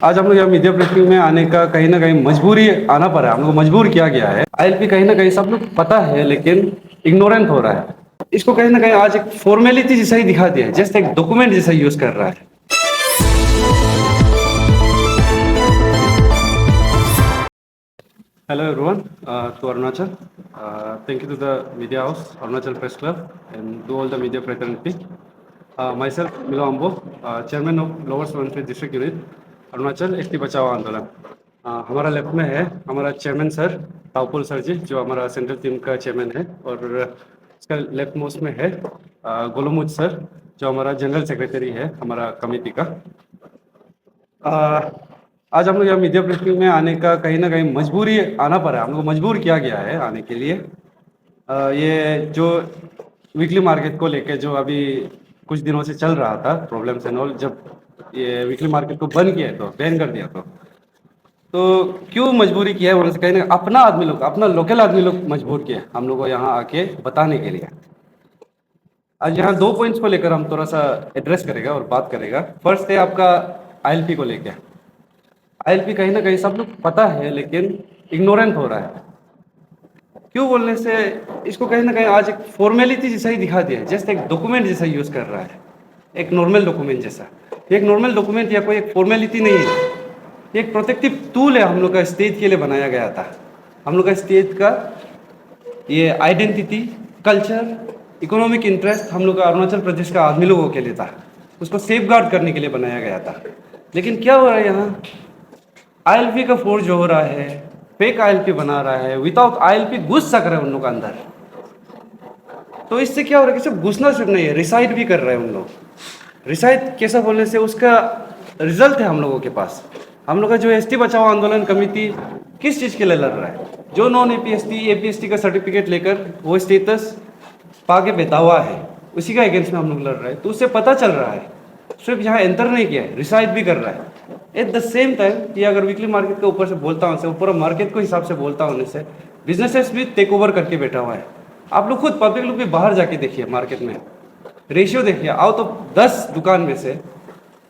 आज हम लोग यहाँ मीडिया ब्रीफिंग में आने का कहीं ना कहीं मजबूरी आना पड़ा है। हम लोग को मजबूर किया गया है। आईएलपी कहीं ना कहीं सब लोग पता है लेकिन इग्नोरेंट हो रहा है। इसको कहीं ना कहीं आज एक फॉर्मेलिटी जैसा ही दिखा दिया है, जस्ट एक डॉक्यूमेंट जैसा यूज कर रहा है। Hello everyone, to Arunachal. Thank you to the media house, Arunachal Press Club, and to all the media fraternity. Myself, Milo Ambo, chairman of Lower Subansiri District Unit, Arunachal ST बचाओ आंदोलन। हमारा left में है हमारा chairman sir ताउपुल sir जी, जो हमारा central team का chairman है, और इसका लेफ्ट मोस्ट में है गोलमुज सर, जो हमारा जनरल सेक्रेटरी है हमारा कमेटी का। आज हम लोग यहाँ मीडिया ब्रीफिंग में आने का कहीं ना कहीं मजबूरी आना पड़ा है। हम लोग को मजबूर किया गया है आने के लिए। ये जो वीकली मार्केट को लेके जो अभी कुछ दिनों से चल रहा था प्रॉब्लम्स एंड ऑल, जब ये वीकली मार्केट को बंद किया तो बैन कर दिया तो क्यों मजबूरी किया है बोले से कहीं ना अपना आदमी लोग, अपना लोकल आदमी लोग मजबूर किए हम लोग को यहाँ आके बताने के लिए। आज यहाँ दो पॉइंट्स को लेकर हम थोड़ा सा एड्रेस करेगा और बात करेगा। फर्स्ट है आपका आईएलपी को लेकर। आईएलपी कहीं ना कहीं सब लोग पता है लेकिन इग्नोरेंट हो रहा है। क्यों बोलने से इसको कहीं ना कहीं आज एक फॉर्मेलिटी जैसा ही दिखा दिया है, जस्ट एक डॉक्यूमेंट जैसा यूज कर रहा है, एक नॉर्मल डॉक्यूमेंट जैसा। एक नॉर्मल डॉक्यूमेंट या कोई एक फॉर्मेलिटी नहीं है, एक प्रोटेक्टिव टूल है हम लोग का स्टेट के लिए बनाया गया था। हम लोग का स्टेट का ये आइडेंटिटी, कल्चर, इकोनॉमिक इंटरेस्ट हम लोग का अरुणाचल प्रदेश का आदमी लोगों के लिए था, उसको सेफगार्ड करने के लिए बनाया गया था। लेकिन क्या हो रहा है यहाँ, आईएलपी का फोर्ज हो रहा है, फेक आईएलपी बना रहा है, विदाउट आईएलपी घुस सक रहे हैं उन लोग अंदर। तो इससे क्या हो रहा है कि सिर्फ घुसना सिर्फ नहीं है, रिसाइड भी कर रहे हैं उन लोग। रिसाइड कैसा बोलने से उसका रिजल्ट है हम लोगों के पास। हम लोग का जो एसटी बचाओ आंदोलन कमेटी किस चीज़ के लिए लड़ रहा है, जो नॉन एपीएसटी एपीएसटी का सर्टिफिकेट लेकर वो स्टेटस पाके बैठा हुआ है, उसी का अगेंस्ट में हम लोग लड़ रहे हैं। तो उससे पता चल रहा है, सिर्फ यहाँ एंटर नहीं किया है, रिसाइड भी कर रहा है। एट द सेम टाइम कि अगर वीकली मार्केट के ऊपर से बोलता हूँ से पूरा मार्केट को हिसाब से बोलता होने से बिजनेसेस भी टेक ओवर करके बैठा हुआ है। आप लोग खुद पब्लिक लोग भी बाहर जाके देखिए, मार्केट में रेशियो देखिए, आओ तो 10 दुकान में से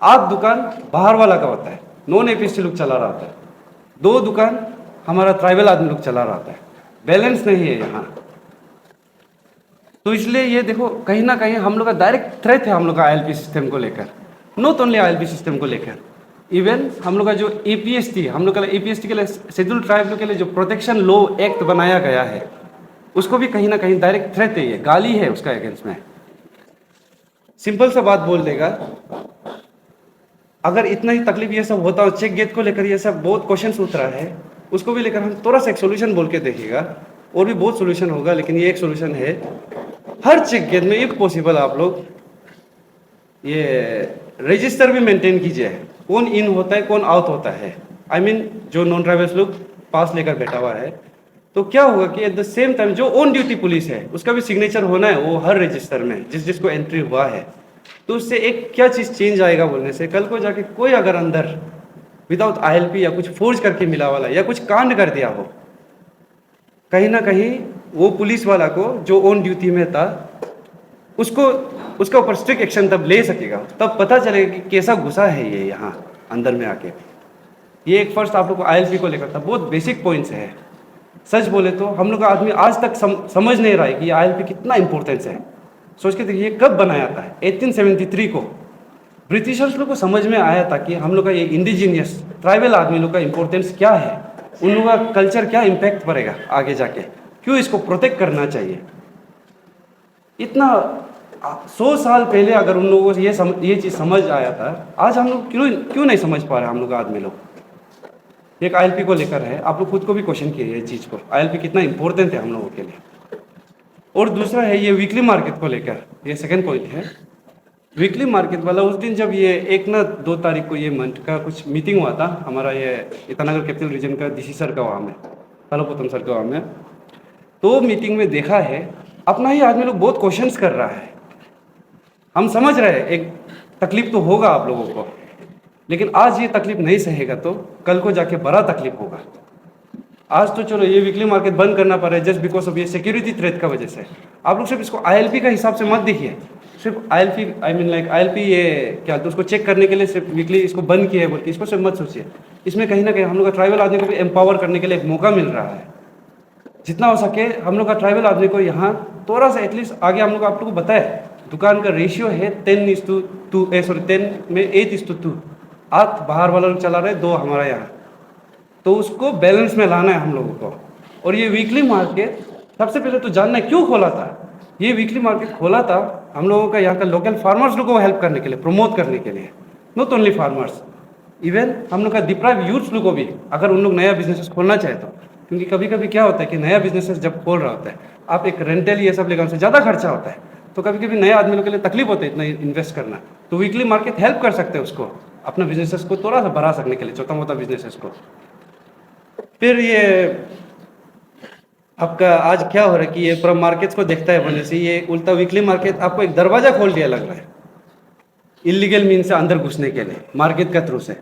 8 दुकान बाहर वाला का होता है, नॉन एपीएसटी लोग चला रहा होता है, 2 दुकान हमारा ट्राइबल आदमी लोग चला रहा होता है। बैलेंस नहीं है यहाँ। तो इसलिए ये देखो कहीं ना कहीं हम लोग का डायरेक्ट थ्रेट है हम लोग का आईएलपी सिस्टम को लेकर, नॉट ओनली आईएलपी सिस्टम को लेकर, इवन हम लोग का जो एपीएसटी, हम लोग का एपीएसटी के लिए शेड्यूल ट्राइब के लिए जो प्रोटेक्शन लॉ एक्ट बनाया गया है, उसको भी कहीं ना कहीं डायरेक्ट थ्रेट है, ये गाली है उसका अगेंस्ट में। सिंपल सा बात बोल देगा, अगर इतना ही तकलीफ ये सब होता हो, चेक गेट को लेकर ये सब बहुत क्वेश्चन उठ रहा है, उसको भी लेकर हम थोड़ा सा एक सोल्यूशन बोल के देखिएगा। और भी बहुत सोल्यूशन होगा, लेकिन ये एक सोल्यूशन है, हर चेक गेट में इफ पॉसिबल आप लोग ये रजिस्टर भी मेंटेन कीजिए, कौन इन होता है कौन आउट होता है। आई मीन जो नॉन ट्राइबल्स लोग पास लेकर बैठा हुआ है, तो क्या होगा कि एट द सेम टाइम जो ऑन ड्यूटी पुलिस है उसका भी सिग्नेचर होना है वो हर रजिस्टर में, जिसको एंट्री हुआ है। तो उससे एक क्या चीज़ चेंज आएगा बोलने से, कल को जाके कोई अगर अंदर विदाउट आईएलपी या कुछ फोर्ज करके मिला वाला या कुछ कांड कर दिया हो, कहीं ना कहीं वो पुलिस वाला को जो ऑन ड्यूटी में था उसको उसका ऊपर स्ट्रिक्ट एक्शन तब ले सकेगा, तब पता चलेगा कि कैसा गुस्सा है ये यहाँ अंदर में आके। ये एक फर्स्ट आप लोग को आईएलपी को लेकर था, बहुत बेसिक पॉइंट्स है। सच बोले तो हम लोग का आदमी आज तक समझ नहीं रहा है कि ये आईएलपी कितना इंपॉर्टेंस है। सोच के देखिए कब बनाया था, 1873 को ब्रिटिशर्स लोग को समझ में आया था कि हम लोग का ये इंडिजीनियस ट्राइबल आदमी लोग का इंपॉर्टेंस क्या है, उन लोगों का कल्चर क्या इम्पैक्ट पड़ेगा आगे जाके, क्यों इसको प्रोटेक्ट करना चाहिए। इतना 100 साल पहले अगर उन लोगों को ये चीज़ समझ आया था, आज हम लोग क्यों नहीं समझ पा रहे हम लोग आदमी लोग। एक आईएलपी को लेकर है, आप लोग खुद को भी क्वेश्चन किए ये चीज़ को, आईएलपी कितना इंपॉर्टेंट है हम लोगों के लिए। और दूसरा है ये वीकली मार्केट को लेकर, ये सेकंड पॉइंट है वीकली मार्केट वाला। उस दिन जब ये 1 तारीख को ये मंथ का कुछ मीटिंग हुआ था हमारा ये ईटानगर कैपिटल रीजन का डीसी सर का वहाँ में, फलोपुतम सर का वहाँ में, तो मीटिंग में देखा है अपना ही आदमी लोग बहुत क्वेश्चंस कर रहा है। हम समझ रहे हैं एक तकलीफ तो होगा आप लोगों को, लेकिन आज ये तकलीफ नहीं सहेगा तो कल को जाके बड़ा तकलीफ होगा। आज तो चलो ये वीकली मार्केट बंद करना पड़ रहा है जस्ट बिकॉज ऑफ ये सिक्योरिटी थ्रेट का वजह से। आप लोग सिर्फ इसको आईएलपी का हिसाब से मत देखिए, सिर्फ ILP I mean like ILP ये क्या तो उसको चेक करने के लिए सिर्फ वीकली इसको बंद किया है बोलते, इसको सिर्फ मत सोचिए। इसमें कहीं ना कहीं हम लोग का ट्राइबल आदमी को भी एम्पावर करने के लिए एक मौका मिल रहा है। जितना हो सके हम लोग का ट्राइबल आदमी को यहाँ थोड़ा सा एटलीस्ट आगे हम लोग आप लोग को बताए, दुकान का रेशियो है 10 में 8:2। 8 बाहर वाला लोग चला रहे, 2 हमारा यहाँ, तो उसको बैलेंस में लाना है हम लोगों को। और ये वीकली मार्केट सबसे पहले तो जानना है क्यों खोला था। ये वीकली मार्केट खोला था हम लोगों का यहाँ का लोकल फार्मर्स लोगों को हेल्प करने के लिए, प्रमोट करने के लिए, नॉट ओनली फार्मर्स, इवन हम लोग का डिप्राइव यूथ्स लोगों को भी, अगर उन लोग नया बिजनेस खोलना चाहे तो। क्योंकि कभी कभी क्या होता है कि नया बिजनेस जब खोल रहा होता है, आप एक रेंटल ये सब लेकर उनसे ज़्यादा खर्चा होता है, तो कभी कभी नए आदमी के लिए तकलीफ होता है इतना इन्वेस्ट करना। तो वीकली मार्केट हेल्प कर सकते हैं उसको अपना बिजनेस को थोड़ा सा बढ़ा सकने के लिए, छोटा मोटा बिजनेस को। फिर ये आपका आज क्या हो रहा है कि ये पूरा मार्केट्स को देखता है बनने से ये उल्टा वीकली मार्केट आपको एक दरवाजा खोल दिया लग रहा है इलीगल मीन से अंदर घुसने के लिए मार्केट का थ्रू से।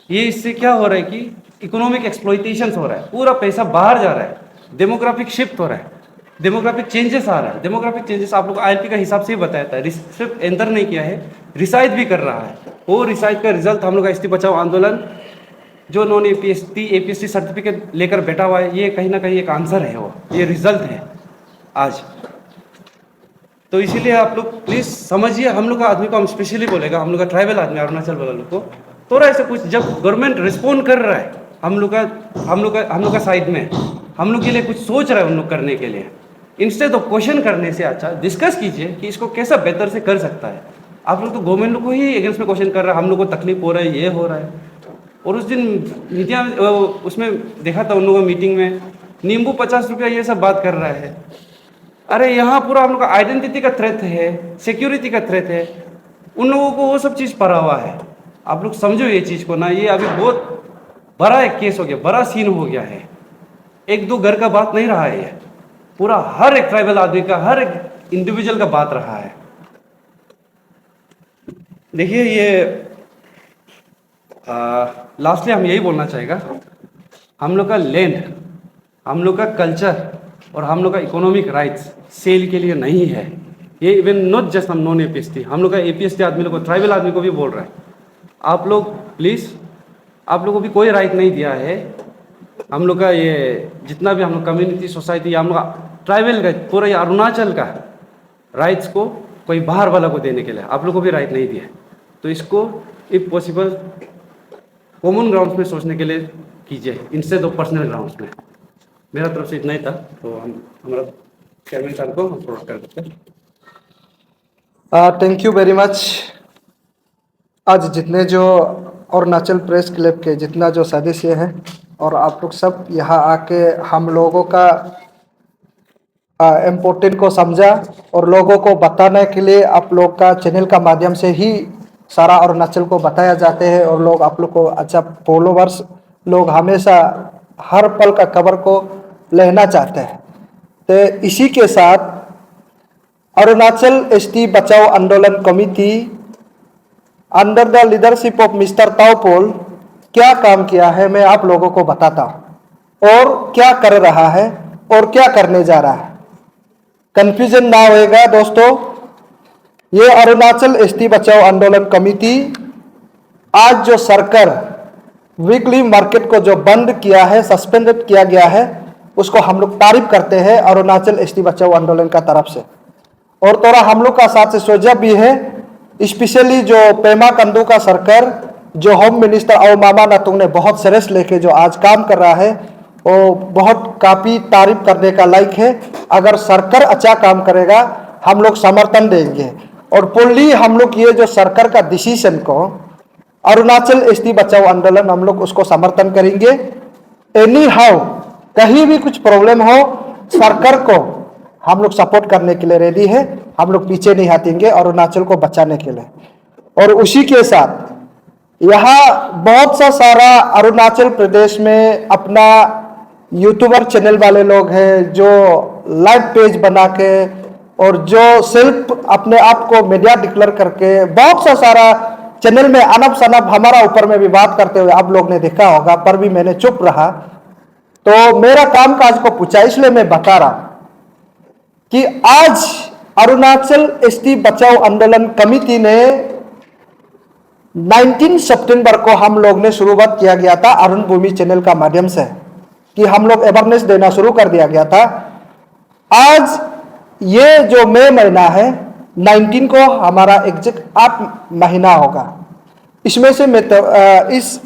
ये इससे क्या हो रहा है कि इकोनॉमिक एक्सप्लॉइटेशन हो रहा है, पूरा पैसा बाहर जा रहा है, डेमोग्राफिक शिफ्ट हो रहा है, डेमोग्राफिक चेंजेस आ रहा है। डेमोग्राफिक चेंजेस आप लोग ILP का हिसाब से ही बताया था, सिर्फ एंटर नहीं किया है, रिसाइड भी कर रहा है। वो रिसाइड का रिजल्ट हम लोग का ST बचाओ आंदोलन जो नॉन APST सर्टिफिकेट लेकर बैठा हुआ है, ये कहीं ना कहीं एक आंसर है, वो ये रिजल्ट है आज। तो इसीलिए आप लोग प्लीज समझिए, हम लोग का आदमी को हम स्पेशली बोलेगा, हम लोग का ट्राइबल आदमी अरुणाचल वाला लोग को थोड़ा ऐसा कुछ, जब गवर्नमेंट रिस्पॉन्ड कर रहा है हम लोग का साइड में, हम लोग के लिए कुछ सोच रहा है उन लोग करने के लिए, इंस्टेड ऑफ क्वेश्चन करने से अच्छा डिस्कस कीजिए कि इसको कैसा बेहतर से कर सकता है। आप लोग तो गवर्नमेंट लोग को ही अगेंस्ट में क्वेश्चन कर रहा है, हम लोग को तकलीफ हो रहा है, ये हो रहा है। और उस दिन मीडिया उसमें देखा था उन लोगों को मीटिंग में, नींबू 50 रुपया ये सब बात कर रहा है। अरे यहाँ पूरा हम लोग का आइडेंटिटी का थ्रेट है, सिक्योरिटी का थ्रेट है, उन लोगों को वो सब चीज़ पड़ा हुआ है। आप लोग समझो ये चीज़ को ना, ये अभी बहुत बड़ा एक केस हो गया, बड़ा सीन हो गया है, 1-2 घर का बात नहीं रहा है, ये पूरा हर एक ट्राइबल आदमी का, हर एक इंडिविजुअल का बात रहा है। देखिए ये लास्टली हम यही बोलना चाहेगा, हम लोग का लैंड, हम लोग का कल्चर और हम लोग का इकोनॉमिक राइट्स सेल के लिए नहीं है। ये इवन नॉट जस्ट हम नॉन APST, हम लोग का APST आदमी लोग को, ट्राइबल आदमी को भी बोल रहा है, आप लोग प्लीज़, आप लोगों को भी कोई राइट नहीं दिया है। हम लोग का ये जितना भी हम लोग कम्युनिटी सोसाइटी, हम लोग ट्राइबल का पूरा ये अरुणाचल का राइट्स को कोई बाहर वाला को देने के लिए आप लोग को भी राइट नहीं दिया। तो इसको इफ पॉसिबल कॉमन ग्राउंड्स में सोचने के लिए कीजिए, इंस्टेड ऑफ पर्सनल ग्राउंड्स में। मेरा तरफ से इतना ही था, तो हम हमारा चेयरमैन साहब को हम प्रोवाइड कर देते हैं। Thank you very much. आज जितने जो अरुणाचल प्रेस क्लब के जितना जो सदस्य हैं और आप लोग सब यहाँ आके हम लोगों का इम्पोर्टेंट को समझा और लोगों को बताने के लिए आप लोग का चैनल का माध्यम से ही सारा अरुणाचल को बताया जाते हैं। और लोग आप लोग को अच्छा फॉलोवर्स लोग हमेशा हर पल का खबर को लेना चाहते हैं। तो इसी के साथ अरुणाचल ST बचाओ आंदोलन committee under the leadership of mister Taopol क्या काम किया है मैं आप लोगों को बताता हूँ और क्या कर रहा है और क्या करने जा रहा है। कंफ्यूजन ना होएगा दोस्तों, ये अरुणाचल ST बचाओ आंदोलन कमेटी आज जो सरकार वीकली मार्केट को जो बंद किया है, सस्पेंडेड किया गया है, उसको हम लोग तारीफ करते हैं अरुणाचल ST बचाओ आंदोलन का तरफ से। और थोड़ा हम लोग का साथ से सोचा भी है, स्पेशली जो पेमा कंडू का सरकार, जो होम मिनिस्टर और मामा नातुंग ने बहुत सीरियस लेके जो आज काम कर रहा है, वो बहुत काफ़ी तारीफ करने का लायक है। अगर सरकार अच्छा काम करेगा हम लोग समर्थन देंगे और फुल्ली हम लोग ये जो सरकार का डिसीजन को अरुणाचल ST बचाओ आंदोलन हम लोग उसको समर्थन करेंगे। एनी हाउ कहीं भी कुछ प्रॉब्लम हो सरकार को हम लोग सपोर्ट करने के लिए रेडी है, हम लोग पीछे नहीं हटेंगे अरुणाचल को बचाने के लिए। और उसी के साथ यहाँ बहुत सा सारा अरुणाचल प्रदेश में अपना यूट्यूबर चैनल वाले लोग हैं जो लाइव पेज बना के और जो सिर्फ अपने आप को मीडिया डिक्लेयर करके बहुत सा सारा चैनल में अनब सनब हमारा ऊपर में भी बात करते हुए आप लोग ने देखा होगा, पर भी मैंने चुप रहा। तो मेरा काम काज को पूछा, इसलिए मैं बता रहा कि आज अरुणाचल एसटी बचाओ आंदोलन कमेटी ने 19 सितंबर को हम लोग ने शुरुआत किया गया था अरुण भूमि चैनल का माध्यम से, कि हम लोग अवेयरनेस देना शुरू कर दिया गया था। आज ये जो मई महीना है 19 को हमारा एग्जैक्ट 8 महीना होगा। इसमें से मैं तो इस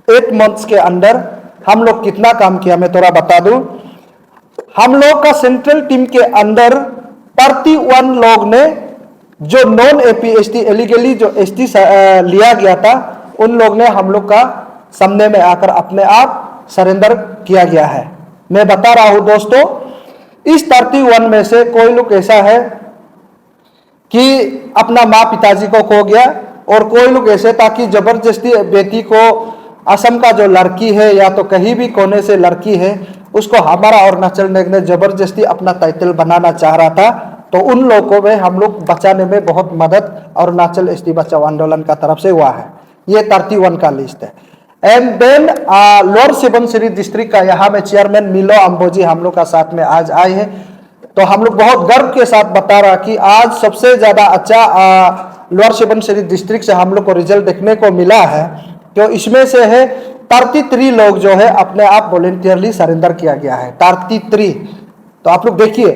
8 मंथ्स के अंदर हम लोग कितना काम किया मैं थोड़ा बता दूं। हम लोग का सेंट्रल टीम के अंदर 31 लोग ने जो नॉन एपी एसटी एलिगली जो एसटी लिया गया था, उन लोग ने हम लोग का सामने में आकर अपने आप सरेंडर किया गया है। मैं बता रहा हूं दोस्तों, इस 31 में से कोई लोग ऐसा है कि अपना माँ पिताजी को खो गया, और कोई लोग ऐसे था कि जबरदस्ती बेटी को असम का जो लड़की है या तो कहीं भी कोने से लड़की है उसको हमारा अरुणाचल ने जबरदस्ती अपना टाइटल बनाना चाह रहा था। तो उन लोगों में हम लोग बचाने में बहुत मदद अरुणाचल एसटी बचाओ आंदोलन का तरफ से हुआ है। ये 31 का लिस्ट है। And then lower Subansiri district का यहाँ में चेयरमैन मिलो अम्बोजी हम लोग का साथ में आज आए हैं। तो हम लोग बहुत गर्व के साथ बता रहा कि आज सबसे ज्यादा अच्छा लोअर सुबनसिरी डिस्ट्रिक्ट से हम लोग को रिजल्ट देखने को मिला है। तो इसमें से है 33 लोग जो है अपने आप वॉलेंटियरली सरेंडर किया गया है, 33। तो आप लोग देखिए,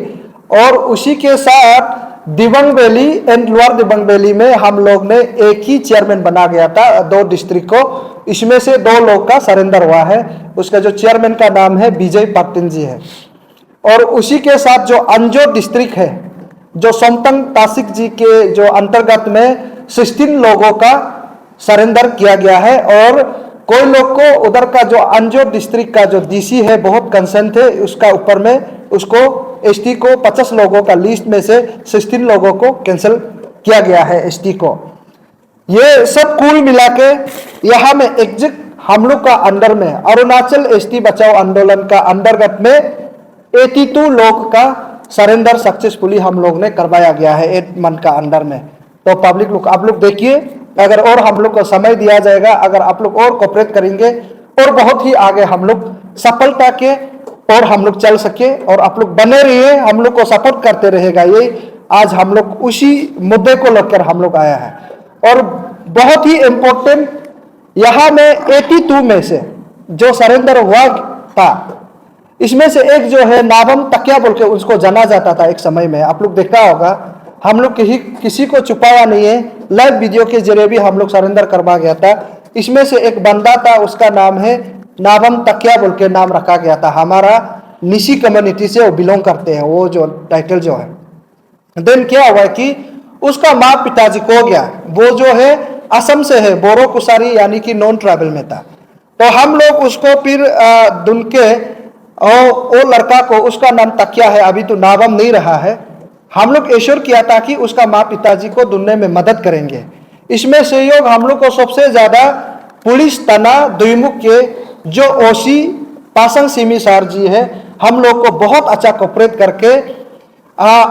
और उसी के साथ Dibang valley and lower Dibang valley में हम लोग ने एक ही चेयरमैन बना गया था 2 डिस्ट्रिक्ट को। इसमें से 2 लोग का सरेंडर हुआ है। उसका जो चेयरमैन का नाम है विजय पाटिल जी है। और उसी के साथ जो अंजो डिस्ट्रिक्ट है, जो सोमतंग तासिक जी के जो अंतर्गत में 16 लोगों का सरेंडर किया गया है। और कोई लोग को उधर का जो अंजो डिस्ट्रिक्ट का जो डीसी है बहुत कंसर्न थे, उसका ऊपर में उसको एसटी को 50 लोगों का लिस्ट में से 16 लोगों को कैंसिल किया गया है एसटी को। ये सब कुल मिला के यहाँ में एग्जैक्ट हम लोग का अंडर में अरुणाचल एसटी बचाओ आंदोलन का अंतर्गत में 82 लोग का सरेंडर सक्सेसफुली हम लोग ने करवाया गया है 8 मंथ का अंडर में। तो पब्लिक लोग आप लोग देखिए, अगर और हम लोग को समय दिया जाएगा, अगर आप लोग और कोऑपरेट करेंगे और बहुत ही आगे हम लोग सफलता के और हम लोग चल सके। और आप लोग बने रहिए, हम लोग को सपोर्ट करते रहेगा। ये आज हम लोग उसी मुद्दे को लेकर हम लोग आया है। और बहुत ही इम्पोर्टेंट, यहाँ में 82 में से जो सरेंडर हुआ था, इसमें से एक जो है नाबम तकिया बोल के उसको जाना जाता था एक समय में। आप लोग देखा होगा, हम लोग किसी को छुपाया नहीं है, लाइव वीडियो के जरिए भी हम लोग सरेंडर करवा गया था। इसमें से एक बंदा था, उसका नाम है नाबम तकिया बोल के नाम रखा गया था। हमारा निशी कम्युनिटी से वो बिलोंग करते हैं, वो जो टाइटल जो है। देन क्या हुआ कि उसका माँ पिताजी को गया, वो जो है असम से है, बोरो कुसारी यानी कि नॉन ट्राइबल में था। तो हम लोग उसको फिर ढूंढ के और वो लड़का को, उसका नाम तकिया है, अभी तो नाबम नहीं रहा है, हम लोग एश्योर किया था कि उसका माँ पिताजी को ढूंढने में मदद करेंगे। इसमें सहयोग हम लोग को सबसे ज्यादा पुलिस थाना दुईमुख के जो ओसी पासंग सिमी सार जी है, हम लोग को बहुत अच्छा कोऑपरेट करके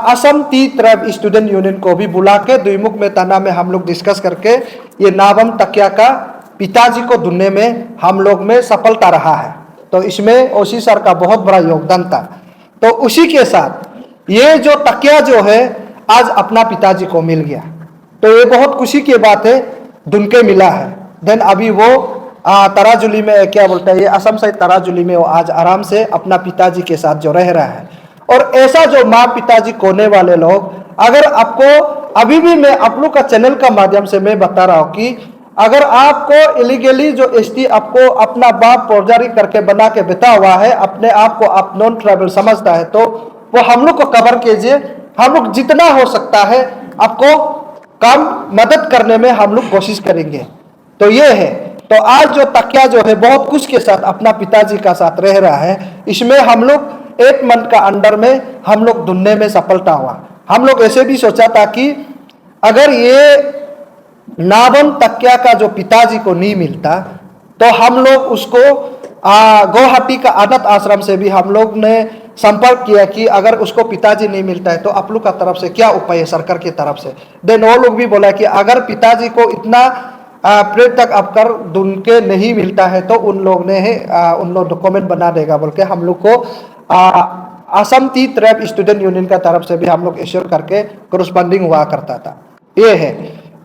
Assam T tribe student union को भी बुला के दुईमुख में थाना में हम लोग डिस्कस करके ये नाबम तकिया का पिताजी को ढूंढने में हम लोग में सफलता रहा है। तो इसमें ओसी सर का बहुत बड़ा योगदान था। तो उसी के साथ ये जो तकिया जो है आज अपना पिताजी को मिल गया, तो ये बहुत खुशी की बात है, ढूंढ के मिला है। देन अभी वो तराजुली में, क्या बोलता है, ये असम से तराजुली में वो आज आराम से अपना पिताजी के साथ जो रह रहा है। और ऐसा जो माँ पिताजी खोने वाले लोग, अगर आपको अभी भी मैं आप लोग का चैनल का माध्यम से मैं बता रहा हूँ कि अगर आपको इलीगली जो एसटी आपको अपना बाप फौजदारी करके बना के बिता हुआ है, अपने आप को आप नॉन ट्राइबल समझता है, तो वो हम लोग को कवर कीजिए। हम लोग जितना हो सकता है आपको काम मदद करने में हम लोग कोशिश करेंगे। तो ये है, तो आज जो तकिया जो है बहुत खुश के साथ अपना पिताजी का साथ रह रहा है। इसमें हम लोग 8 मंथ का अंडर में हम लोग ढूंढने में सफलता हुआ। हम लोग ऐसे भी सोचा था कि अगर ये नाबम तकिया का जो पिताजी को नहीं मिलता, तो हम लोग उसको गुवाहाटी का अनाथ आश्रम से भी हम लोग ने संपर्क किया कि अगर उसको पिताजी नहीं मिलता है तो आप लोग का तरफ से क्या उपाय है सरकार की तरफ से। देन वो लोग भी बोला कि अगर पिताजी को इतना प्रेम तक अब कर ढूंढ के नहीं मिलता है तो उन लोग ने उन लोग डॉक्यूमेंट बना देगा बोल के हम लोग को Assam T tribe student union का तरफ से भी हम लोग इश्योर करके करस्पॉन्डिंग हुआ करता था। ये है।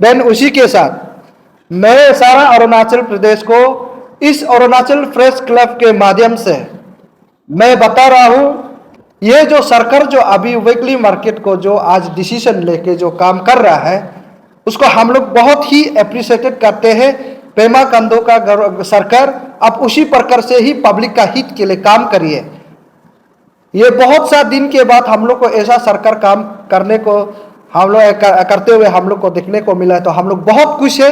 देन उसी के साथ मैं सारा अरुणाचल प्रदेश को इस अरुणाचल प्रेस क्लब के माध्यम से मैं बता रहा हूं, ये जो सरकार जो अभी वीकली मार्केट को जो आज डिसीजन लेके जो काम कर रहा है, उसको हम लोग बहुत ही अप्रिशिएटेड करते हैं। पेमा खांडू का सरकार अब उसी प्रकार से ही पब्लिक का हित के लिए काम करिए। ये बहुत सा दिन के बाद हम लोग को ऐसा सरकार काम करने को हम लोग करते हुए हम लोग को देखने को मिला है, तो हम लोग बहुत खुश है।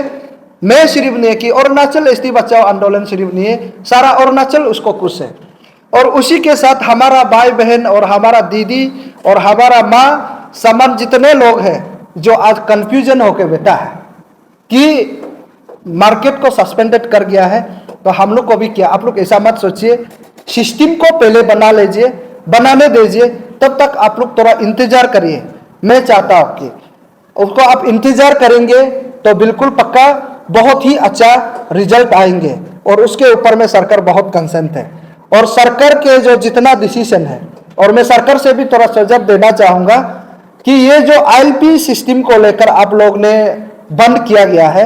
मैं सिर्फ नहीं कि अरुणाचल एसटी बचाओ आंदोलन सिर्फ नहीं है, सारा अरुणाचल उसको खुश है। और उसी के साथ हमारा भाई बहन और हमारा दीदी और हमारा माँ समान जितने लोग हैं जो आज कंफ्यूजन होके बैठा है कि मार्केट को सस्पेंडेड कर गया है, तो हम लोग को भी क्या, आप लोग ऐसा मत सोचिए, सिस्टम को पहले बना लीजिए, बनाने दीजिए, तब तक आप लोग थोड़ा इंतजार करिए। मैं चाहता हूं कि उसको आप इंतजार करेंगे तो बिल्कुल पक्का बहुत ही अच्छा रिजल्ट आएंगे। और उसके ऊपर में सरकार बहुत कंसर्न है। और सरकार के जो जितना डिसीजन है, और मैं सरकार से भी थोड़ा सुझाव देना चाहूंगा कि ये जो आईएलपी सिस्टम को लेकर आप लोग ने बंद किया गया है,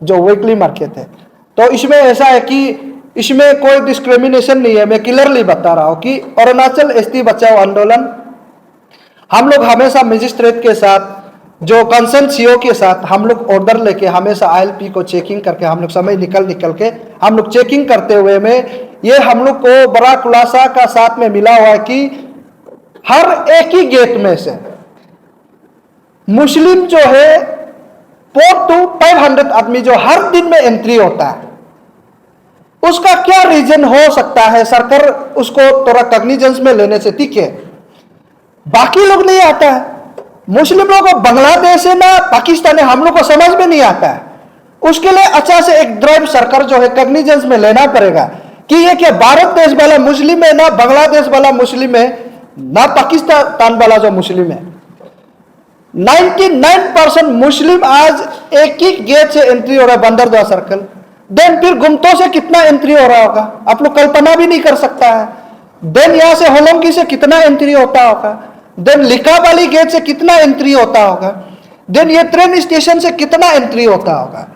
जो वीकली मार्केट है, तो इसमें ऐसा है कि इसमें कोई डिस्क्रिमिनेशन नहीं है। मैं क्लियरली बता रहा हूं कि अरुणाचल एसटी बचाओ आंदोलन हम लोग हमेशा मजिस्ट्रेट के साथ जो कंसर्न सीओ के साथ हम लोग ऑर्डर लेके हमेशा आईएलपी को चेकिंग करके हम लोग समय निकल के हम लोग चेकिंग करते हुए में ये हम लोग को बड़ा खुलासा का साथ में मिला हुआ है कि हर एक ही गेट में से मुस्लिम जो है 400 to 500 आदमी जो हर दिन में एंट्री होता है, उसका क्या रीजन हो सकता है? सरकार उसको थोड़ा कॉग्निजेंस में लेने से ठीक है, बाकी लोग नहीं आता है। मुस्लिम लोगों को बांग्लादेश है ना पाकिस्तान है, हम लोग को समझ में नहीं आता है। उसके लिए अच्छा से एक ड्राइव सरकार जो है कॉग्निजेंस में लेना पड़ेगा कि ये क्या भारत देश वाला मुस्लिम है ना बांग्लादेश वाला मुस्लिम है ना पाकिस्तान वाला जो मुस्लिम है। 99% मुस्लिम आज एक ही गेट से एंट्री हो रहा है, बंदरदुआ सर्कल। देन फिर गुमतो से कितना एंट्री हो रहा होगा, आप लोग कल्पना भी नहीं कर सकता है। देन यहां से होलोंगी से कितना एंट्री होता होगा, देन लिकाबाली गेट से कितना एंट्री होता होगा, देन ये ट्रेन स्टेशन से कितना एंट्री होता होगा।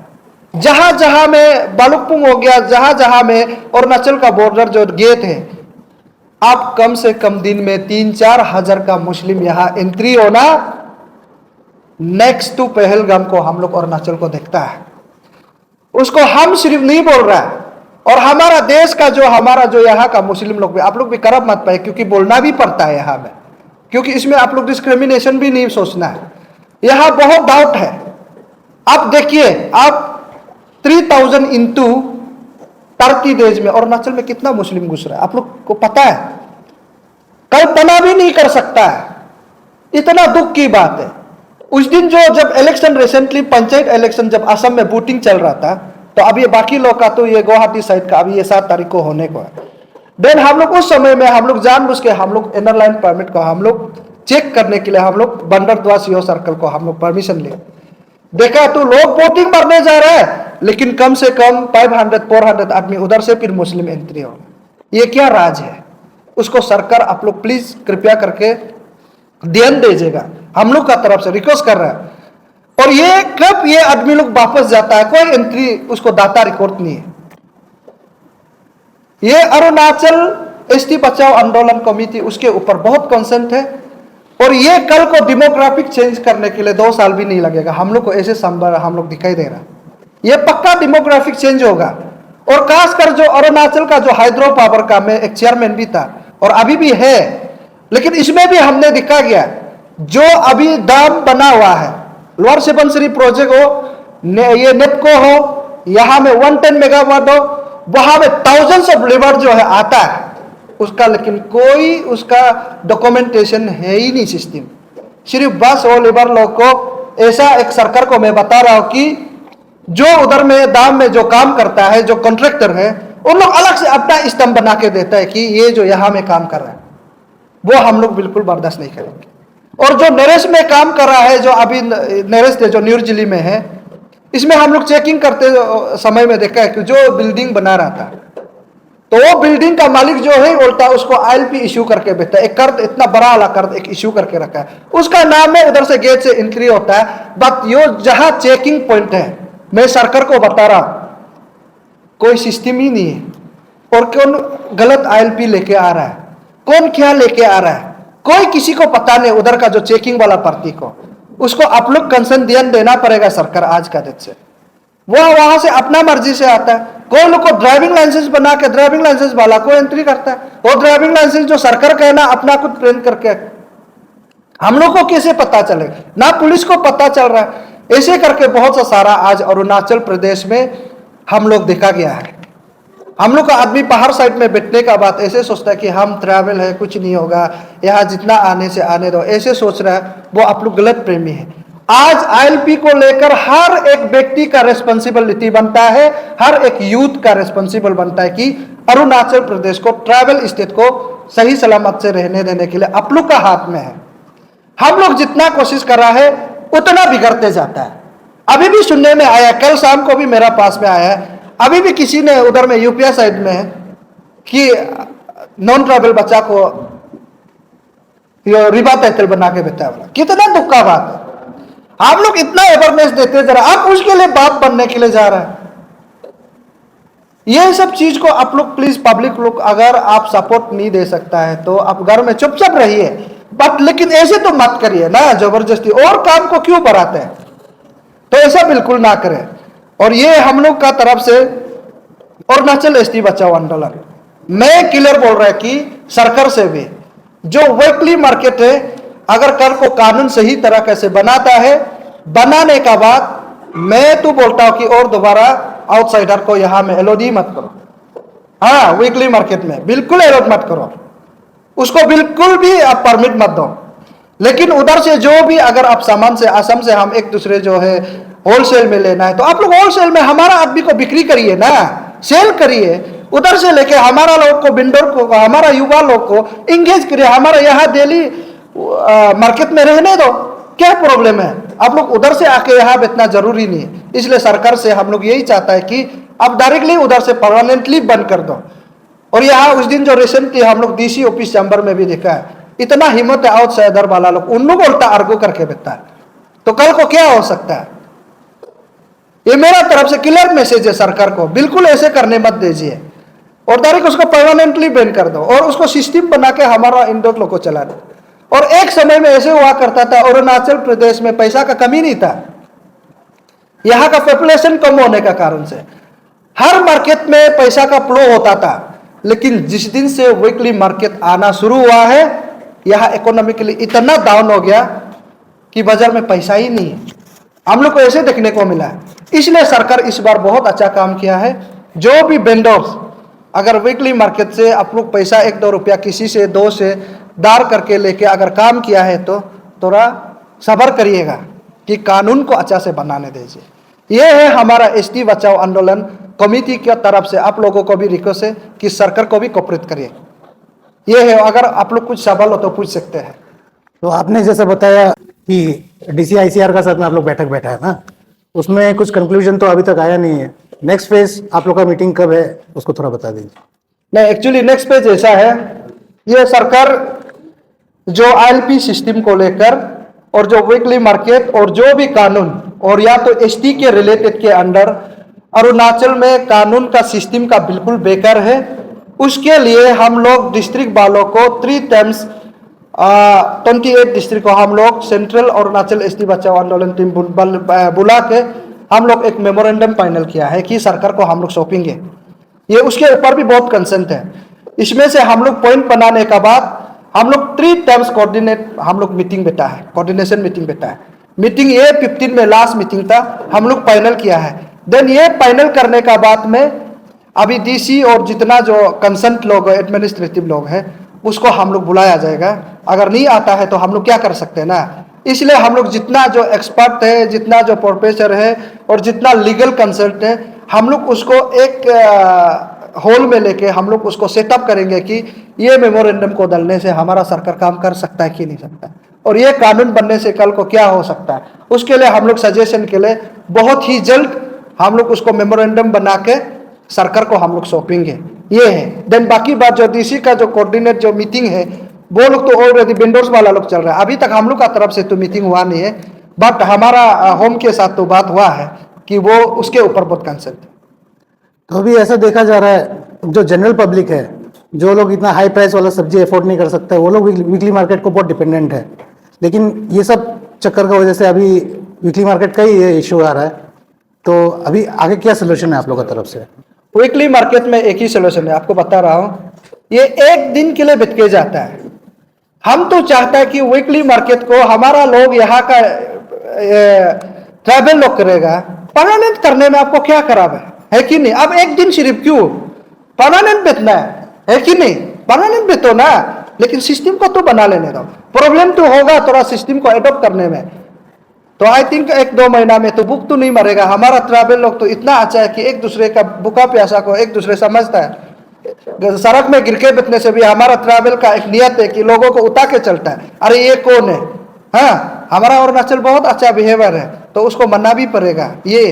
जहां जहां में बालुकपुंग हो गया, जहां जहां में अरुणाचल का बॉर्डर जो गेट है, आप कम से कम दिन में 3-4 हजार का मुस्लिम यहां एंट्री होना नेक्स्ट टू पहलगाम को हम लोग अरुणाचल को देखता है। उसको हम सिर्फ नहीं बोल रहा है, और हमारा देश का जो हमारा जो यहाँ का मुस्लिम लोग भी, आप लोग भी करब मत पाए, क्योंकि बोलना भी पड़ता है यहाँ में, क्योंकि इसमें आप लोग डिस्क्रिमिनेशन भी नहीं सोचना है। यहाँ बहुत डाउट है। आप देखिए, आप 3000 इंटू 30 डेज में अरुणाचल में कितना मुस्लिम घुस रहा है, आप लोग को पता है? कल्पना भी नहीं कर सकता है। इतना दुख की बात है। उस दिन जो जब इलेक्शन रिसेंटली पंचायत इलेक्शन जब असम में वोटिंग चल रहा था, तो अभी बाकी लोग का तो ये गुवाहाटी साइड का अभी ये 7 तारीख को होने को है। देन हम लोग उस समय में हम लोग जानबूझ के हम लोग इनर लाइन परमिट को हम लोग चेक करने के लिए हम लोग बंदरदुआ सीओ सर्कल को हम लोग परमिशन लिए। देखा तो लोग वोटिंग भरने जा रहे हैं, लेकिन कम से कम 500-400 आदमी उधर से फिर मुस्लिम एंट्री हो। ये क्या राज है? उसको सरकार आप लोग प्लीज कृपया करके ध्यान दीजिएगा। हम लोग का तरफ से रिक्वेस्ट कर रहा है। और ये कब ये आदमी लोग वापस जाता है, कोई एंट्री उसको डाटा रिकॉर्ड नहीं है। ये अरुणाचल एसटी बचाओ आंदोलन कमेटी उसके ऊपर बहुत कंसर्न है। और ये कल को डेमोग्राफिक चेंज करने के लिए 2 साल भी नहीं लगेगा। हम लोग को ऐसे संभव हम लोग दिखाई दे रहा, ये पक्का डेमोग्राफिक चेंज होगा। और खासकर जो अरुणाचल का जो हाइड्रो पावर का मैं एक चेयरमैन भी था और अभी भी है, लेकिन इसमें भी हमने दिखा गया जो अभी दाम बना हुआ है, लोअर सुबनसिरी प्रोजेक्ट हो, ये नेपको हो, यहाँ में 110 मेगावाट हो, वहां में थाउजेंड्स ऑफ लेबर जो है आता है उसका, लेकिन कोई उसका डॉक्यूमेंटेशन है ही नहीं सिस्टम। सिर्फ बस वो लेबर लोग को ऐसा एक सरकार को मैं बता रहा हूं कि जो उधर में दाम में जो काम करता है, जो कॉन्ट्रैक्टर है, उन लोग अलग से अपना स्तंभ बना के देता है कि ये जो यहाँ में काम कर रहा है वो हम लोग बिल्कुल बर्दाश्त नहीं करेंगे। और जो नरेश में काम कर रहा है, जो अभी नरेश जो न्यू दिल्ली में है, इसमें हम लोग चेकिंग करते समय में देखा है कि जो बिल्डिंग बना रहा था तो वो बिल्डिंग का मालिक जो है उल्टा उसको ILP इश्यू करके बेचता है। एक कर्ज, इतना बड़ा वाला कर्ज एक इश्यू करके रखा है, उसका नाम है, उधर से गेट से एंट्री होता है। बट यो जहां चेकिंग पॉइंट है, मैं सरकार को बता रहा, कोई सिस्टम ही नहीं है। और कौन गलत ILP लेके आ रहा है, कौन क्या लेके आ रहा है, कोई किसी को पता नहीं। उधर का जो चेकिंग वाला पार्टी को, उसको आप लोग कंसर्न देना पड़ेगा सरकार आज का डेट से। वो वहां से अपना मर्जी से आता है। कोई लोग को ड्राइविंग लाइसेंस बना के ड्राइविंग लाइसेंस वाला को एंट्री करता है। वो ड्राइविंग लाइसेंस जो सरकार का है ना, अपना खुद प्रिंट करके, हम लोग को कैसे पता चलेगा? ना पुलिस को पता चल रहा है। ऐसे करके बहुत सा सारा आज अरुणाचल प्रदेश में हम लोग देखा गया है। हम लोग का आदमी पहाड़ साइड में बैठने का बात ऐसे सोचता है कि हम ट्रैवल है, कुछ नहीं होगा, यहाँ जितना आने से आने दो, ऐसे सोच रहा है। वो आप लोग गलत प्रेमी है। आज ILP को लेकर हर एक व्यक्ति का रेस्पॉन्सिबिलिटी बनता है, हर एक यूथ का रेस्पॉन्सिबल बनता है कि अरुणाचल प्रदेश को, ट्रैवल स्टेट को सही सलामत से रहने देने के लिए आप लोग का हाथ में है। हम लोग जितना कोशिश कर रहा है उतना बिगड़ते जाता है। अभी भी सुनने में आया, कल शाम को भी मेरा पास में आया है, अभी भी किसी ने उधर में यूपीया साइड में है कि नॉन ट्राइबल बच्चा को रिबा टाइटल बना के बेटा वाला। कितना दुख का बात है। आप लोग इतना अवेयरनेस देते जरा, आप उसके लिए बाप बनने के लिए जा रहा है। ये सब चीज को आप लोग प्लीज, पब्लिक लोग, अगर आप सपोर्ट नहीं दे सकता है तो आप घर में चुपचाप रहिए, बट लेकिन ऐसे तो मत करिए ना जबरदस्ती, और काम को क्यों बढ़ाते हैं? तो ऐसा बिल्कुल ना करें। और ये हम लोग का तरफ से अरुणाचल ST बचाओ आंदोलन मैं क्लियर बोल रहा है कि सरकार से भी जो वीकली मार्केट है, अगर कल को कानून सही तरह से बनाता है, बनाने का बाद मैं तो बोलता हूं कि और दोबारा आउटसाइडर को यहां में एलओडी मत करो। हाँ, वीकली मार्केट में बिल्कुल एलोड मत करो, उसको बिल्कुल भी आप परमिट मत दो। लेकिन उधर से जो भी अगर आप सामान से, असम से हम एक दूसरे जो है होलसेल में लेना है, तो आप लोग होलसेल में हमारा आदमी को बिक्री करिए ना, सेल करिए। उधर से लेके हमारा लोग को, बिल्डर को, हमारा युवा लोग को इंगेज करिए, हमारा यहाँ डेली मार्केट में रहने दो। क्या प्रॉब्लम है? आप लोग उधर से आके यहाँ बेचना जरूरी नहीं है। इसलिए सरकार से हम लोग यही चाहता है कि आप डायरेक्टली उधर से परमानेंटली बंद कर दो। और यहाँ उस दिन जो रिसेंटली हम लोग DC ऑफिस चैम्बर में भी देखा है, इतना हिम्मत है आउटसाइडर वाला लोग, उन लोग उल्टा आर्गू करके बेचता है। तो कल को क्या हो सकता है? ये मेरा तरफ से क्लियर मैसेज है सरकार को, बिल्कुल ऐसे करने मत दीजिए और डायरेक्ट उसको परमानेंटली बैन कर दो और उसको सिस्टम बना के हमारा इंडोर लोग को चला दो। और एक समय में ऐसे हुआ करता था, अरुणाचल प्रदेश में पैसा का कमी नहीं था, यहाँ का पॉपुलेशन कम होने का कारण से हर मार्केट में पैसा का फ्लो होता था। लेकिन जिस दिन से वीकली मार्केट आना शुरू हुआ है, यहाँ इकोनॉमिकली इतना डाउन हो गया कि बाजार में पैसा ही नहीं है। हम लोग को ऐसे देखने को मिला है। इसलिए सरकार इस बार बहुत अच्छा काम किया है। जो भी वेंडर्स अगर वीकली मार्केट से आप लोग पैसा 1-2 रुपया किसी से 2 से दार करके लेके अगर काम किया है तो थोड़ा सब्र करिएगा कि कानून को अच्छा से बनाने दीजिए। ये है हमारा ST बचाओ आंदोलन कमेटी की तरफ से आप लोगों को भी रिक्वेस्ट है कि सरकार को भी कोऑपरेट करिए। ये है, अगर आप लोग कुछ सवाल हो तो पूछ सकते हैं। तो आपने जैसे बताया कि DCICR का साथ में आप लोग बैठा है ना, उसमें कुछ कंक्लूजन तो अभी तक आया नहीं है। नेक्स्ट फेज आप लोग का मीटिंग कब है उसको थोड़ा बता दीजिए। नहीं, एक्चुअली नेक्स्ट पेज ऐसा है, ये सरकार जो ILP सिस्टम को लेकर और जो वीकली मार्केट और जो भी कानून और या तो ST के रिलेटेड के अंडर अरुणाचल में कानून का सिस्टम का बिल्कुल बेकार है। उसके लिए हम लोग डिस्ट्रिक्ट वालों को 3 टाइम्स 28 डिस्ट्रिक्ट को हम लोग सेंट्रल अरुणाचल ST बचाओ आंदोलन टीम बुला के हम लोग एक मेमोरेंडम फाइनल किया है कि सरकार को हम लोग सौंपेंगे। ये उसके ऊपर भी बहुत कंसर्न है। इसमें से हम लोग पॉइंट बनाने का बाद हम लोग 3 टाइम्स हम लोग मीटिंग बैठा है, कोऑर्डिनेशन मीटिंग बैठा है। मीटिंग ये 15 में लास्ट मीटिंग था, हम लोग फाइनल किया है। देन ये फाइनल करने का बाद में अभी DC और जितना जो कंसर्न लोग एडमिनिस्ट्रेटिव लोग हैं उसको हम लोग बुलाया जाएगा। अगर नहीं आता है तो हम लोग क्या कर सकते हैं ना, इसलिए हम लोग जितना जो एक्सपर्ट है, जितना जो प्रोफेसर है और जितना लीगल कंसल्ट है, हम लोग उसको एक होल में लेके हम लोग उसको सेटअप करेंगे कि ये मेमोरेंडम को डालने से हमारा सरकार काम कर सकता है कि नहीं सकता, और ये कानून बनने से कल को क्या हो सकता है। उसके लिए हम लोग सजेशन के लिए बहुत ही जल्द हम लोग उसको मेमोरेंडम बना के सरकार को हम लोग सौंपेंगे। ये है। देन बाकी बात जो डीसी का जो कोऑर्डिनेट जो मीटिंग है वो लोग तो ऑलरेडी वेंडर्स वाला लोग चल रहा है, अभी तक हम लोग का तरफ से तो मीटिंग हुआ नहीं है, बट हमारा होम के साथ तो बात हुआ है कि वो उसके ऊपर बहुत कंसर्न थे। तो अभी ऐसा देखा जा रहा है जो जनरल पब्लिक है, जो लोग इतना हाई प्राइस वाला सब्जी अफोर्ड नहीं कर सकते, वो लोग वीकली मार्केट को बहुत डिपेंडेंट है, लेकिन ये सब चक्कर की वजह से अभी वीकली मार्केट का ही ये इशू आ रहा है। तो अभी आगे क्या सोल्यूशन है आप लोगों की तरफ से? वीकली मार्केट में एक ही सोल्यूशन है, आपको बता रहा हूं, ये एक दिन के लिए बिक के जाता है। हम तो चाहता है कि वीकली मार्केट को हमारा लोग यहाँ का ट्रैवल लोग करेगा, परमानेंट करने में आपको क्या खराब है कि नहीं? अब एक दिन सिर्फ क्यों परमानेंट बेचना है कि नहीं? परमानेंट बेचो ना, लेकिन सिस्टम को तो बना लेने दो। प्रॉब्लम तो होगा थोड़ा सिस्टम को एडॉप्ट करने में, तो आई थिंक 1-2 महीना में तो भूख तो नहीं मरेगा। हमारा ट्रैवल लोग तो इतना अच्छा है कि एक दूसरे का भूखा प्यासा को एक दूसरे समझता है। सड़क में गिर के बैठने से भी हमारा ट्रैवल का एक नियत है कि लोगों को उठा के चलता है, अरे ये कौन है। हाँ, हमारा अरुणाचल बहुत अच्छा बिहेवियर है, तो उसको मानना भी पड़ेगा। ये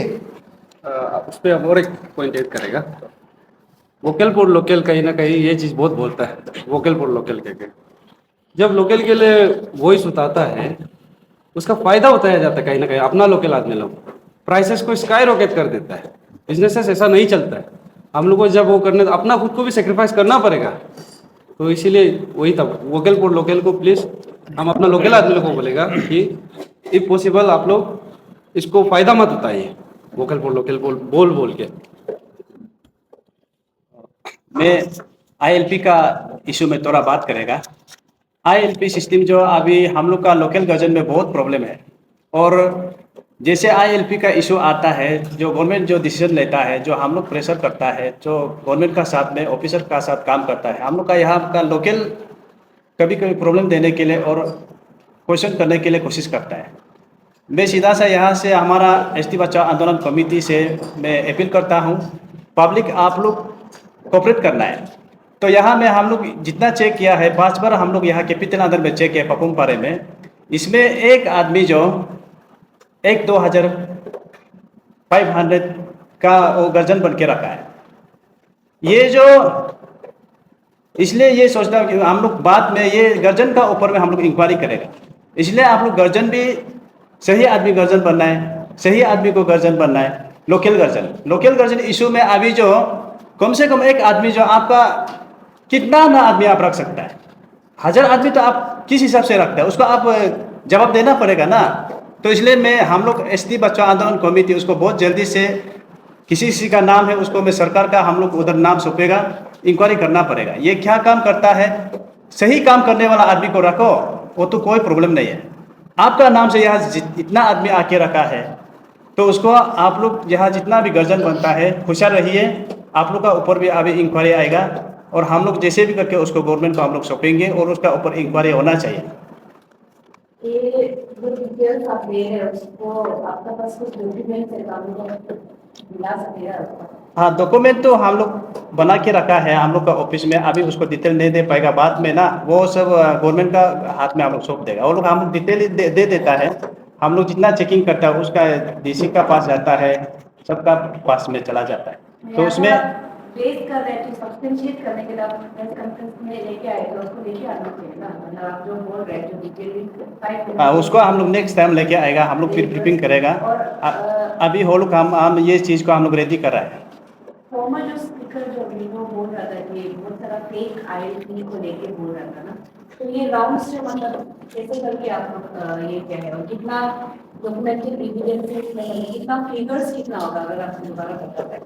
उस पर और एक पॉइंट ऐड करेगा, वोकल फॉर लोकल कहीं ना कहीं ये चीज़ बहुत बोलता है, वोकल फॉर लोकल के जब लोकल के लिए वॉइस उठाता है उसका फायदा उठाया जाता है कहीं ना कहीं। अपना लोकल आदमी लोग प्राइसेस को स्काई रॉकेट कर देता है, बिजनेसेस ऐसा नहीं चलता है। हम लोग को जब वो करने अपना खुद को भी सेक्रीफाइस करना पड़ेगा, तो इसीलिए वही तब वोकल फॉर लोकल को प्लीज़ हम अपना लोकल आदमी लोग को बोलेगा कि इफ पॉसिबल आप लोग इसको फ़ायदा मत उठाइए, वोकल फॉर लोकल बोल के। मैं आईएलपी का इशू में थोड़ा बात करेगा। आईएलपी सिस्टम जो अभी हम लोग का लोकल गवर्नमेंट में बहुत प्रॉब्लम है, और जैसे आईएलपी का इशू आता है, जो गवर्नमेंट जो डिसीजन लेता है, जो हम लोग प्रेशर करता है, जो गवर्नमेंट का साथ में ऑफिसर का साथ काम करता है, हम लोग का यहाँ का लोकल कभी कभी प्रॉब्लम देने के लिए और क्वेश्चन करने के लिए कोशिश करता है। मैं सीधा सा यहाँ से हमारा एसटी बचाओ आंदोलन कमेटी से मैं अपील करता हूँ, पब्लिक आप लोग कोऑपरेट करना है। तो यहाँ में हम लोग जितना चेक किया है, 5 बार हम लोग यहाँ कैपिटल अंदर में चेक किया पपुमपारे में, इसमें एक आदमी जो 1,2500 का वो गर्जन बन के रखा है। ये जो इसलिए ये सोचता हूँ कि हम लोग बाद में ये गर्जन का ऊपर में हम लोग इंक्वायरी करेगा, इसलिए आप लोग गर्जन भी सही आदमी गर्जन बनना है, सही आदमी को गर्जन बनना है। लोकल गर्जन इशू में अभी जो कम से कम एक आदमी जो आपका कितना ना आदमी आप रख सकता है, 1000 आदमी तो आप किस हिसाब से रखता है, उसको आप जवाब देना पड़ेगा ना। तो इसलिए हम लोग एसटी बचाओ आंदोलन कमेटी उसको बहुत जल्दी से किसी का नाम है उसको मैं सरकार का हम लोग उधर नाम सौंपेगा, इंक्वायरी करना पड़ेगा ये क्या काम करता है। सही काम करने वाला आदमी को रखो, वो तो कोई प्रॉब्लम नहीं है। आपका नाम से यहाँ इतना आदमी आके रखा है, तो उसको आप लोग यहाँ जितना भी गर्जन बनता है होशियार रहिए। आप लोग का ऊपर भी अभी इंक्वायरी आएगा, और हम लोग जैसे भी करके उसको गवर्नमेंट को हम लोग सौंपेंगे, और उसका ऊपर इंक्वायरी होना चाहिए। ये जो डिटेल्स आप दे रहे हैं उसको आपका पास कुछ डॉक्यूमेंट है, आप लोग मिला सकेगा? हाँ, डॉक्यूमेंट तो हम लोग बना के रखा है हम लोग का ऑफिस में, अभी उसको डिटेल नहीं दे पाएगा, बाद में ना वो सब गवर्नमेंट का हाथ में हम लोग सौंप देगा। वो लोग हम लोग डिटेल दे देता है, हम लोग जितना चेकिंग करता है उसका डीसी का पास जाता है, सबका पास में चला जाता है। तो उसमें बेस कर रहे हैं तो सब्सटेंशिएट करने के लिए आप प्रेस कॉन्फ्रेंस में लेके आए तो उसको लेके आना चाहिए ना, मतलब आप जो बोल रहे हैं जो डिटेल उसको हम लोग नेक्स्ट टाइम लेके आएगा, हम लोग फिर ब्रीफिंग करेगा। अभी हो लोग हम ये चीज़ को हम लोग रेडी कर रहे हैं। फॉर्मर जो स्पीकर जो वो बोल रहा था कि बहुत सारा फेक आईएलपी को लेके बोल रहा था ना, तो ये राउंड से मतलब कैसे करके आप लोग ये क्या है, और कितना डॉक्यूमेंटेड एविडेंसेस में कितना फिगर्स कितना होगा, अगर आप दोबारा बता पाए?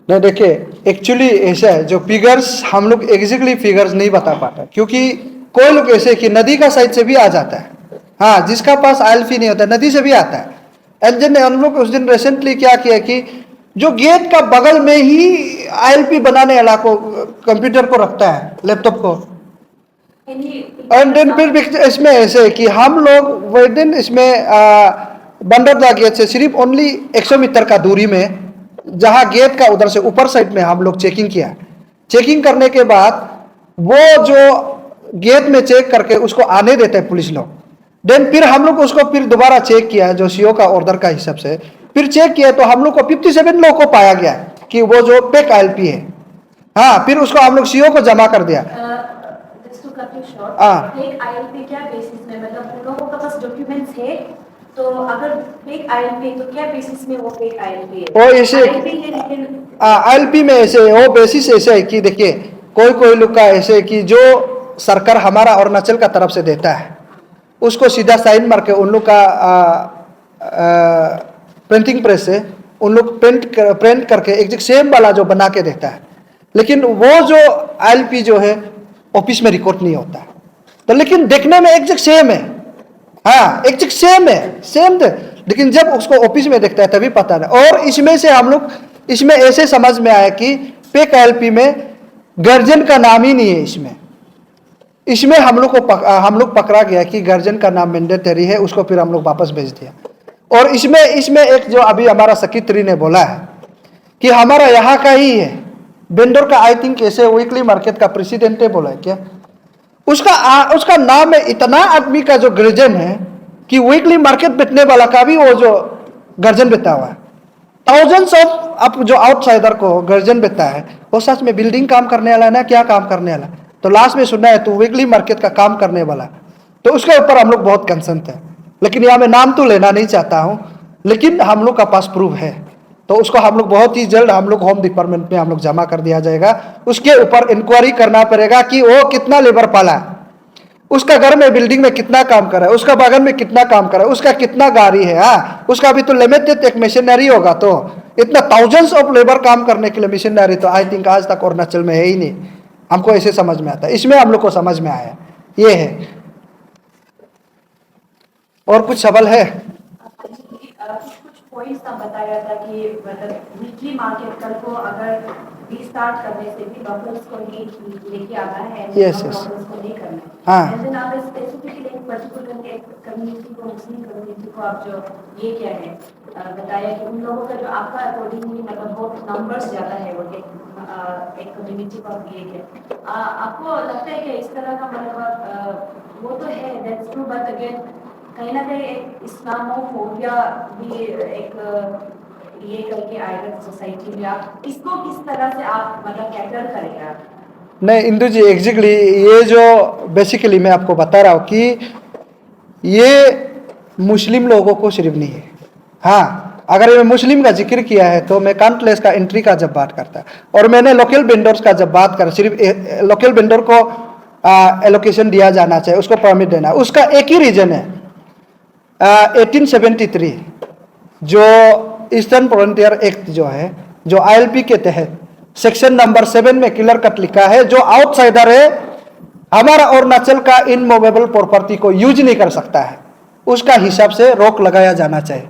नहीं, देखिए एक्चुअली ऐसा है, जो फिगर्स हम लोग एग्जैक्टली फिगर्स नहीं बता पाते, क्योंकि कोई लोग ऐसे कि नदी का साइड से भी आ जाता है। हाँ, जिसका पास आईएलपी नहीं होता नदी से भी आता है। एंजन ने हम लोग उस दिन रिसेंटली क्या किया कि जो गेट का बगल में ही आईएलपी बनाने वाला को कंप्यूटर को रखता है, लैपटॉप को। एंड देन फिर इसमें ऐसे कि हम लोग वो दिन इसमें बंदरदा गेट से सिर्फ ओनली 100 मीटर का दूरी में, जहां गेट का उधर से ऊपर साइड में हम लोग चेकिंग किया। चेकिंग करने के बाद वो जो गेट में चेक करके उसको आने देते हैं पुलिस लोग। देन फिर हम लोग उसको फिर दोबारा चेक किया जो सीओ का ऑर्डर का हिसाब से, फिर चेक किया तो हम लोग को 57 लोगों को पाया गया कि वो जो पेक आईएलपी है। हाँ, फिर उसको हम लोग सीओ को जमा कर दिया। Just to cut you short, हाँ। फेक आईएलपी क्या बेसिस में, मतलब उन लोगों का पास डॉक्यूमेंट्स है, तो अगर फेक आईएलपी तो क्या बेसिस में वो फेक आईएलपी है? वो ऐसे आईएलपी है लेकिन आईएलपी में ऐसे वो बेसिस ऐसे है कि देखिए कोई कोई लोग का ऐसे है कि जो सरकार हमारा अरुणाचल का तरफ से देता है उसको सीधा साइन मार के उन लोग का प्रिंटिंग प्रेस से उन लोग प्रिंट करके एक सेम वाला जो बना के देता है, लेकिन वो जो आईएलपी जो है ऑफिस में रिकॉर्ड नहीं होता है, तो लेकिन देखने में एग्जैक्ट सेम है। हाँ, एग्जैक्ट सेम है, सेम थे, लेकिन जब उसको ऑफिस में देखता है तभी पता नहीं। और इसमें से हम लोग इसमें ऐसे समझ में आया कि फेक आईएलपी में गार्जियन का नाम ही नहीं है। इसमें हम लोग पकड़ा गया कि गार्जियन का नाम मैंडेटरी है, उसको फिर हम लोग वापस भेज दिया। और इसमें एक जो अभी हमारा सेक्रेटरी ने बोला है कि हमारा यहाँ का ही है वेंडर का, आई थिंक ऐसे वीकली मार्केट का प्रेसिडेंट है बोला है क्या, उसका नाम है। इतना आदमी का जो गर्जन है कि वीकली मार्केट बेचने वाला का भी वो जो गर्जन बेचता हुआ है, थाउजेंड्स ऑफ आप जो आउटसाइडर को गर्जन बेचता है, वो सच में बिल्डिंग काम करने वाला है ना, क्या काम करने वाला? तो लास्ट में सुनना है तो वीकली मार्केट का काम करने वाला, तो उसके ऊपर हम लोग बहुत कंसर्न थे। लेकिन यहाँ मैं नाम तो लेना नहीं चाहता हूँ, लेकिन हम लोग का पास प्रूफ है, तो उसको हम लोग बहुत ही जल्द हम लोग होम डिपार्टमेंट में हम लोग जमा कर दिया जाएगा। उसके ऊपर इंक्वायरी करना पड़ेगा कि वो कितना लेबर पाला है, उसका घर में बिल्डिंग में कितना काम कर रहा है, उसका बगल में कितना काम कर रहा है, उसका कितना गाड़ी है। हाँ, उसका भी तो लिमिटेड एक मशीनरी होगा, तो इतना थाउजेंड्स ऑफ लेबर काम करने के लिए मशीनरी तो आई थिंक आज तक अरुणाचल में है ही नहीं। हमको ऐसे समझ में आता है, इसमें हम लोग को समझ में आया ये है। और कुछ सवाल है? कुछ पॉइंट्स आप बताया था कि मतलब वीकली मार्केट कल को अगर रीस्टार्ट करने से भी डॉक्टर्स को लेके आना है, Yes, yes. डॉक्टर्स को नहीं करना है। हाँ। And then आप स्पेसिफिकली एक पर्टिकुलर कम्युनिटी को, मुस्लिम कम्युनिटी को आप जो ये क्या है बताया कि उन लोगों का जो आपका अकॉर्डिंगली मतलब बहुत नंबर्स ज़्यादा है, वो एक कम्युनिटी को आप ये क्या आपको लगता है कि इस तरह का मतलब वो तो है, दैट्स ट्रू, बट अगेन कहीं ना कहीं एक इस्लामोफोबिया भी एक ये करके आएगा सोसाइटी में, आप इसको किस तरह से आप मतलब कैटर करेगा? नहीं इंदु जी, एग्जैक्टली ये जो बेसिकली मैं आपको बता रहा हूँ कि ये मुस्लिम लोगों को सिर्फ नहीं है। हाँ, अगर मैं मुस्लिम का जिक्र किया है तो मैं काउंटलेस का एंट्री का जब बात करता है, और मैंने लोकल वेंडर्स का जब बात कर, सिर्फ लोकल वेंडर को एलोकेशन दिया जाना चाहिए, उसको परमिट देना, उसका एक ही रीजन है 1873 जो ईस्टर्न फ्रंटियर एक्ट जो है, जो आईएलपी के तहत सेक्शन नंबर 7 में क्लियर कट लिखा है, जो आउटसाइडर है हमारा अरुणाचल का इनमूवेबल प्रॉपर्टी को यूज नहीं कर सकता है, उसका हिसाब से रोक लगाया जाना चाहिए।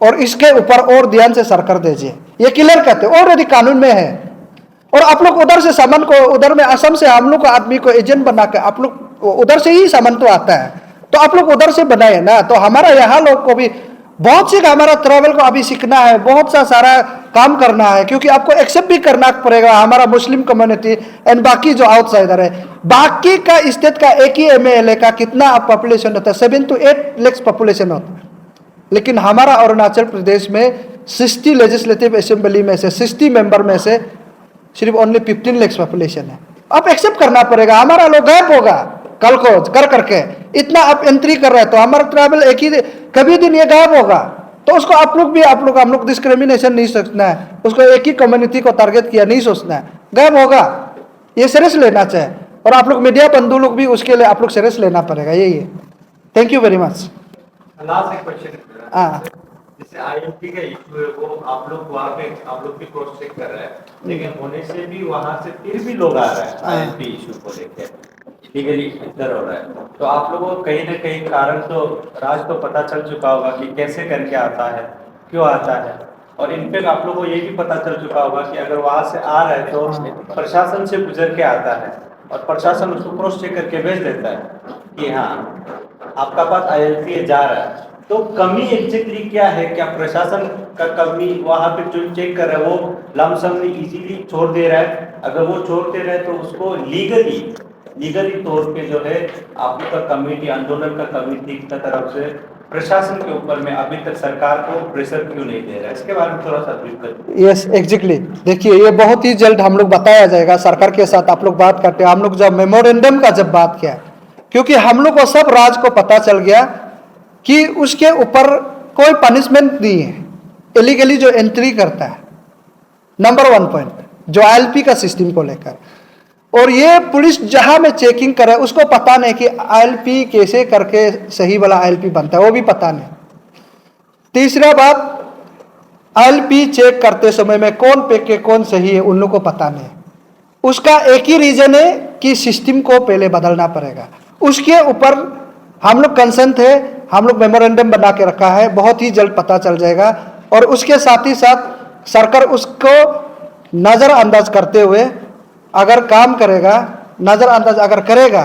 और इसके ऊपर और ध्यान से सरकार दीजिए, ये क्लियर कहते हैं, ऑलरेडी कानून में है। और आप लोग उधर से सामान को, उधर में असम से हम लोग को आदमी को एजेंट बना के आप लोग उधर से ही सामान तो आता है, तो आप लोग उधर से बनाए ना। तो हमारा यहाँ लोग को भी बहुत सी हमारा ट्रैवल को अभी सीखना है, बहुत सा सारा काम करना है, क्योंकि आपको एक्सेप्ट भी करना पड़ेगा हमारा मुस्लिम कम्युनिटी एंड बाकी जो आउटसाइडर है। बाकी का स्टेट का एक ही एमएलए का कितना पॉपुलेशन होता है, 7 to 8 लाख पॉपुलेशन होता है, लेकिन हमारा अरुणाचल प्रदेश में 60 लेजिस्लेटिव असेंबली में से 60 मेंबर में से सिर्फ ओनली 15 लाख पॉपुलेशन है। आप एक्सेप्ट करना पड़ेगा, हमारा लोग गायब होगा कल को कर करके, इतना आप एंट्री कर रहे हैं तो हमारा ट्रैवल एक ही कभी दिन ये गायब होगा। तो उसको आप लोग भी हम लोग डिस्क्रिमिनेशन नहीं सोचना है, उसको एक ही कम्युनिटी को टारगेट किया नहीं सोचना है, गायब होगा, ये सीरियस लेना चाहिए। और आप लोग मीडिया बंधु लोग भी उसके लिए आप लोग सीरियस लेना पड़ेगा, यही है। Thank you very much. Last एक क्वेश्चन, हाँ, जैसे आईएलपी का इशू है वो आप लोग वहाँ पे आप लोग भी क्रॉस चेक कर रहे हैं, लेकिन होने से भी वहाँ से फिर भी लोग आ रहे हैं आईएलपी इशू को लेकर, लीगली इधर हो रहा है। तो आप लोगों को कहीं ना कहीं कारण तो राज तो पता चल चुका होगा कि कैसे करके आता है, क्यों आता है, और इनफैक्ट आप लोगों को ये भी पता चल चुका होगा कि अगर वहाँ से आ रहा है तो प्रशासन से गुजर के आता है और प्रशासन उसको क्रॉस चेक करके भेज देता है कि हाँ आपका पास आईएलपी जा रहा है। तो कमी एग्जैक्टली क्या है? क्या प्रशासन का कमी वहाँ पे जो चेक कर रहा है वो लमसम इजीली छोड़ दे रहा है? अगर वो छोड़ दे रहा है तो उसको लीगली तौर पे जो है आप लोग का कमेटी, आंदोलन का कमेटी की तरफ से प्रशासन के ऊपर में अभी तक सरकार को प्रेशर क्यों नहीं दे रहा है, इसके बारे में थोड़ा सा ब्रीफ करिए। यस एग्जैक्टली, देखिए ये बहुत ही जल्द हम लोग बताया जाएगा। सरकार के साथ आप लोग बात करते हैं, हम लोग जब मेमोरेंडम का जब बात किया, क्योंकि हम लोग को सब राज को पता चल गया कि उसके ऊपर कोई पनिशमेंट नहीं है इलीगली जो एंट्री करता है। नंबर 1 पॉइंट जो आईएलपी का सिस्टम को लेकर, और ये पुलिस जहां में चेकिंग करे उसको पता नहीं कि आईएलपी कैसे करके सही वाला आईएलपी बनता है, वो भी पता नहीं। तीसरा बात, आईएलपी चेक करते समय में कौन पैक है कौन सही है उन लोगों को पता नहीं। उसका एक ही रीजन है कि सिस्टम को पहले बदलना पड़ेगा। उसके ऊपर हम लोग कंसर्न थे, हम लोग मेमोरेंडम बना के रखा है, बहुत ही जल्द पता चल जाएगा। और उसके साथ ही साथ सरकार उसको नज़रअंदाज करते हुए अगर काम करेगा, नज़रअंदाज अगर करेगा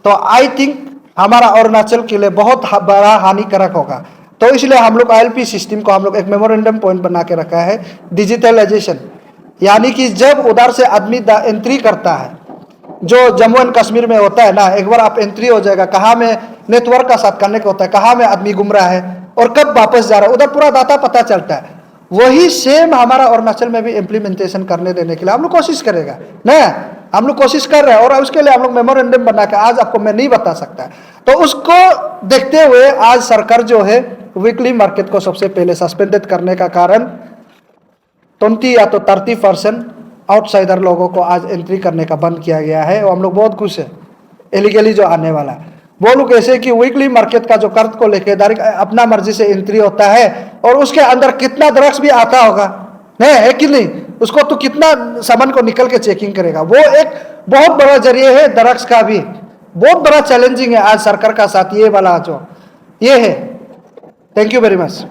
तो आई थिंक हमारा अरुणाचल के लिए बहुत बड़ा हानिकारक होगा। तो इसलिए हम लोग आईएलपी सिस्टम को हम लोग एक मेमोरेंडम पॉइंट बना के रखा है, डिजिटलाइजेशन, यानी कि जब उधर से आदमी एंट्री करता है, जो जम्मू एंड कश्मीर में होता है ना, एक बार आप एंट्री हो जाएगा, कहाँ में नेटवर्क का साथ करने का होता है, कहाँ में आदमी घूम रहा है और कब वापस जा रहा है, उधर पूरा डाटा पता चलता है। वही सेम हमारा अरुणाचल में भी इम्प्लीमेंटेशन करने देने के लिए हम लोग कोशिश करेगा ना, हम लोग कोशिश कर रहे हैं। और उसके लिए हम लोग मेमोरेंडम बना के आज आपको मैं नहीं बता सकता, तो उसको देखते हुए आज सरकार जो है वीकली मार्केट को सबसे पहले सस्पेंडेड करने का कारण 20 या तो 30% आउटसाइडर लोगों को आज एंट्री करने का बंद किया गया है। और हम लोग बहुत खुश है इलीगली जो आने वाला है। वो लोग ऐसे कि वीकली मार्केट का जो कर्ज को लेकर डायरेक्ट अपना मर्जी से एंट्री होता है, और उसके अंदर कितना ड्रग्स भी आता होगा नहीं है कि नहीं, उसको तो कितना सामान को निकल के चेकिंग करेगा। वो एक बहुत बड़ा जरिए है ड्रग्स का भी, बहुत बड़ा चैलेंजिंग है आज सरकार का साथ ये वाला जो ये है। Thank you very much.